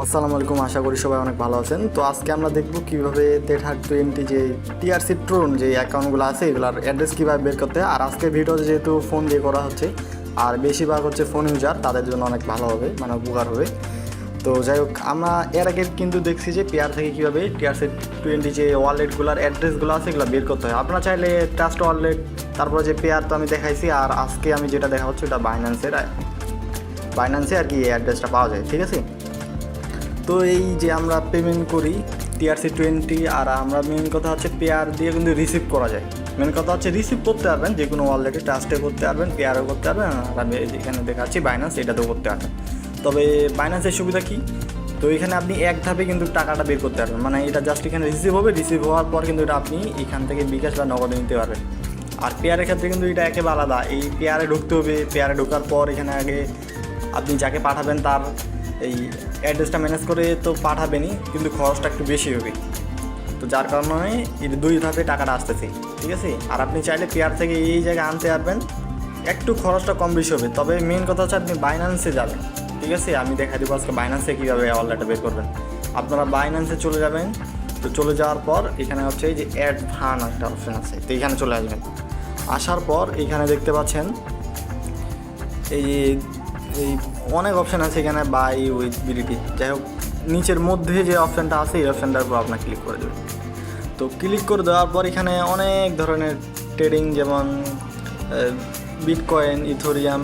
আসসালামু আলাইকুম, আশা করি সবাই অনেক ভালো আছেন। তো আজকে আমরা দেখব কিভাবে Tether20 যে টিআরসি ট্রোন যে অ্যাকাউন্টগুলো আছে এগুলোর অ্যাড্রেস কীভাবে বের করতে হয়। আর আজকের ভিডিও যেহেতু ফোন দিয়ে করা হচ্ছে আর বেশিরভাগ হচ্ছে ফোন ইউজার, তাদের জন্য অনেক ভালো হবে, মানে উপকার হবে। তো যাই হোক, আমরা এর আগে কিন্তু দেখছি যে পেয়ার থেকে কীভাবে টিআরসি20 যে ওয়ালেটগুলোর অ্যাড্রেসগুলো আছে এগুলো বের করতে হয়। আপনারা চাইলে ট্রাস্ট ওয়ালেট, তারপরে যে পেয়ার তো আমি দেখাইছি, আর আজকে আমি যেটা দেখা হচ্ছে ওটা বাইন্যান্সে আর কি এই অ্যাড্রেসটা পাওয়া যায়, ঠিক আছে। তো এই যে আমরা পেমেন্ট করি টিআরসি20, আর আমরা মেন কথা হচ্ছে পেয়ার দিয়ে কিন্তু রিসিভ করা যায়। মেন কথা হচ্ছে রিসিভ করতে পারবেন, যে কোনো ওয়ালেটে ট্রাস্টে করতে পারবেন, পেয়ারও করতে পারবেন, আর আমি যেখানে দেখাচ্ছি বাইন্যান্স, এটাতেও করতে পারবেন। তবে বাইন্যান্সের সুবিধা কী, তো এখানে আপনি এক ধাপে কিন্তু টাকাটা বের করতে পারবেন, মানে এটা জাস্ট এখানে রিসিভ হবে, রিসিভ হওয়ার পর কিন্তু এটা আপনি এখান থেকে বিকাশ বা নগদে নিতে পারবেন। আর পেয়ারের ক্ষেত্রে কিন্তু এটা একেবারে আলাদা। এই পেয়ারে ঢুকতে হবে, পেয়ারে ঢোকার পর এখানে আগে আপনি যাকে পাঠাবেন তার এই অ্যাড্রেসটা ম্যানেজ করে তো পাঠাবেনই, কিন্তু খরচটা একটু বেশি হবে। তো যার কারণে এই দুই ধাপে টাকাটা আসতেছে, ঠিক আছে। আর আপনি চাইলে পেয়ার থেকে এই জায়গায় আনতে পারবেন, একটু খরচটা কম বেশি হবে। তবে মেন কথা হচ্ছে আপনি বাইন্যান্সে যাবেন, ঠিক আছে। আমি দেখা দেবো আজকে বাইন্যান্সে কীভাবে ওয়ালেটটা বের করবেন। আপনারা বাইন্যান্সে চলে যাবেন। তো চলে যাওয়ার পর এখানে হচ্ছে এই যে অ্যাড ফান্ড একটা অপশান আছে, তো এইখানে চলে আসবেন। আসার পর এইখানে দেখতে পাচ্ছেন এই অনেক অপশান আছে এখানে, বাই উইথ বিডিটি। যাই হোক, নিচের মধ্যে যে অপশানটা আছে এই অপশানটার উপর আপনার ক্লিক করে দেবেন। তো ক্লিক করে দেওয়ার পর এখানে অনেক ধরনের ট্রেডিং, যেমন বিটকয়েন, ইথোরিয়াম,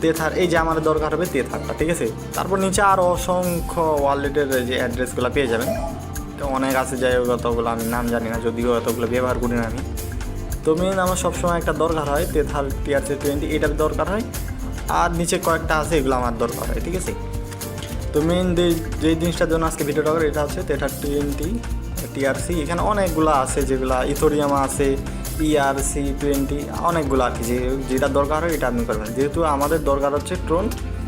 তেথার, এই যে আমাদের দরকার হবে তেথারটা, ঠিক আছে। তারপর নিচে আরও অসংখ্য ওয়ালেটের যে অ্যাড্রেসগুলো পেয়ে যাবেন। তো অনেক আছে, যাই হোক অতগুলো আমি নাম জানি না, যদিও অতগুলো ব্যবহার করি না আমি। তো মেন আমার সবসময় একটা দরকার হয় তেথার টিআরসি20, এটার দরকার হয়। আর নিচে কয়েকটা আছে, এগুলো আমার দরকার হয়, ঠিক আছে। তো মেন যে জিনিসটার জন্য আজকে ভিডিওটা করে এটা হচ্ছে Tether20 টিআরসি। এখানে অনেকগুলো আছে, যেগুলো ইথোরিয়াম আছে, ERC20, অনেকগুলো আর কি। যেটা দরকার হয় এটা আপনি করবেন। যেহেতু আমাদের দরকার হচ্ছে ট্রোন,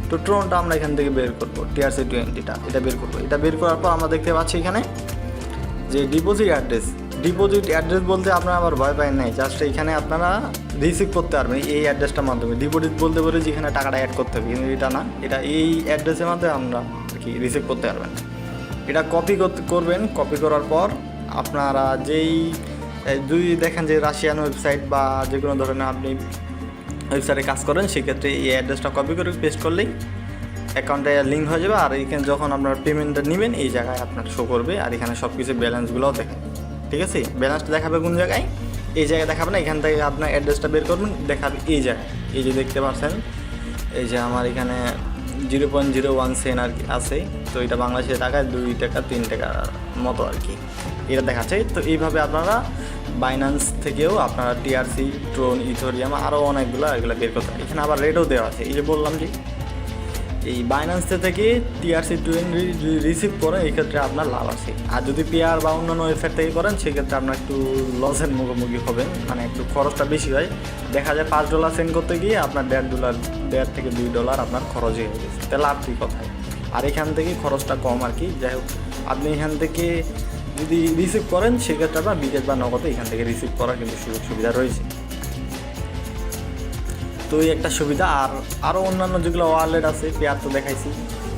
তো ট্রোনটা আমরা এখান থেকে বের করবো, টিআরসি20টা এটা বের করবো। এটা বের করার পর আমরা দেখতে পাচ্ছি এখানে যে ডিপোজিট অ্যাড্রেস বলতে আপনারা আবার ভয় পায় নাই, জাস্ট এখানে আপনারা রিসিভ করতে পারবেন এই অ্যাড্রেসটার মাধ্যমে। ডিপোজিট বলতে পারে যেখানে টাকাটা অ্যাড করতে হবে, কিন্তু এটা না, এটা এই অ্যাড্রেসের মাধ্যমে আমরা আর কি রিসিভ করতে পারবেন। এটা কপি করবেন। কপি করার পর আপনারা যেই যদি দেখেন যে রাশিয়ান ওয়েবসাইট বা যে কোনো ধরনের আপনি ওয়েবসাইটে কাজ করেন, সেক্ষেত্রে এই অ্যাড্রেসটা কপি করে পেস্ট করলেই অ্যাকাউন্টে লিঙ্ক হয়ে যাবে। আর এখানে যখন আপনার পেমেন্টটা নেবেন এই জায়গায় আপনার শো করবে, আর এখানে সব কিছু ব্যালেন্সগুলোও দেখাবে, ঠিক আছে। ব্যালেন্সটা দেখাবে কোন জায়গায়, এই জায়গায় দেখাবে না, এখান থেকে আপনার অ্যাড্রেসটা বের করবেন, দেখাবে এই জায়গায়। এই যে দেখতে পাচ্ছেন, এই যে আমার এখানে 0.01 সেন্ট আর কি আছে। তো এটা বাংলাদেশের টাকায় 2 টাকা 3 টাকার মতো আর কি এটা দেখাচ্ছে। তো এইভাবে আপনারা বাইন্যান্স থেকেও আপনারা টিআরসি, ট্রোন, ইথোরিয়াম, আরও অনেকগুলো এগুলো বের করতে হয়। এখানে আবার রেটও দেওয়া আছে। এই যে বললাম যে এই বাইন্যান্স থেকে টিআরসি20 রিসিভ করেন, এই ক্ষেত্রে আপনার লাভ আছে। আর যদি পেয়ার বা অন্যান্য ওয়েবসাইট থেকে করেন, সেক্ষেত্রে আপনার একটু লসের মুখোমুখি হবেন, মানে একটু খরচটা বেশি হয়। দেখা যায় $5 সেন্ড করতে গিয়ে আপনার $1.5 থেকে $2 আপনার খরচ হয়ে গেছে, তাহলে লাভ কী কথায়। আর এখান থেকে খরচটা কম আর কি। যাই হোক, আপনি এখান থেকে যদি রিসিভ করেন, সেক্ষেত্রে আপনার বিকাশ বা নগদে এখান থেকে রিসিভ করার কিন্তু সুযোগ সুবিধা রয়েছে। তো এই একটা সুবিধা। আর আরও অন্যান্য যেগুলো ওয়ালেট আছে, পেয়ার তো দেখাইছি।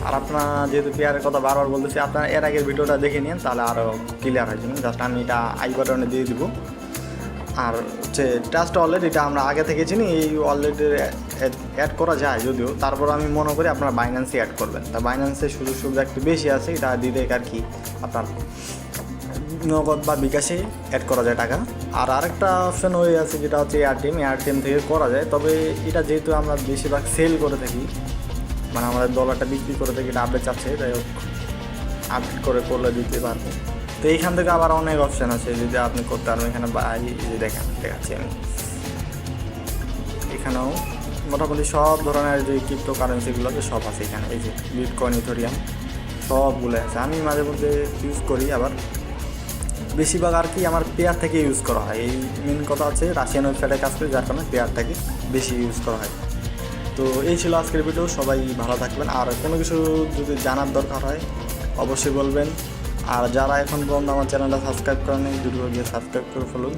আর আপনার যেহেতু পেয়ারের কথা বারবার বলতেছি, আপনার এর আগের ভিডিওটা দেখে নিন, তাহলে আরও ক্লিয়ার হয়ে যাবেন। জাস্ট আমি এটা আই বাটনে দিয়ে দিব। আর হচ্ছে ট্রাস্ট ওয়ালেট, এটা আমরা আগে থেকে চিনি, এই ওয়ালেটের অ্যাড করা যায় যদিও, তারপর আমি মনে করি আপনারা বাইন্যান্সে অ্যাড করবেন। তা বাইন্যান্সের সুযোগ সুবিধা একটু বেশি আছে, এটা দিলে আর কি আপনার নগদ বা বিকাশে অ্যাড করা যায় টাকা। আর আরেকটা অপশান হয়ে আছে, যেটা হচ্ছে এয়ারটেম থেকে করা যায়। তবে এটা যেহেতু আমরা বেশিরভাগ সেল করে থাকি, মানে আমাদের ডলারটা বিক্রি করে থাকি, এটা আপডেট চাচ্ছে, যাই হোক আপডেট করলে দিতে পারবো। তো এইখান থেকে আবার অনেক অপশান আছে যদি আপনি করতে পারবেন। এখানে যে দেখাচ্ছি আমি, এখানেও মোটামুটি সব ধরনের যে ক্রিপ্টো কারেন্সিগুলো আছে সব আছে এখানে। এই যে বিটকয়েন, ইথোরিয়াম সবগুলো আছে। আমি মাঝে মধ্যে ইউজ করি, আবার বেশিরভাগ আর কি আমার পেয়ার থেকে ইউজ করা হয়। এই মেন কথা হচ্ছে রাশিয়ান ওয়েবসাইটে কাজ করে, যার কারণে পেয়ার থেকে বেশি ইউজ করা হয়। তো এই ছিল আজকের ভিডিও। সবাই ভালো থাকবেন। আর কোনো কিছু যদি জানার দরকার হয় অবশ্যই বলবেন। আর যারা এখন পর্যন্ত আমার চ্যানেলটা সাবস্ক্রাইব করেনি, দ্রুত গিয়ে সাবস্ক্রাইব করে ফেলুন।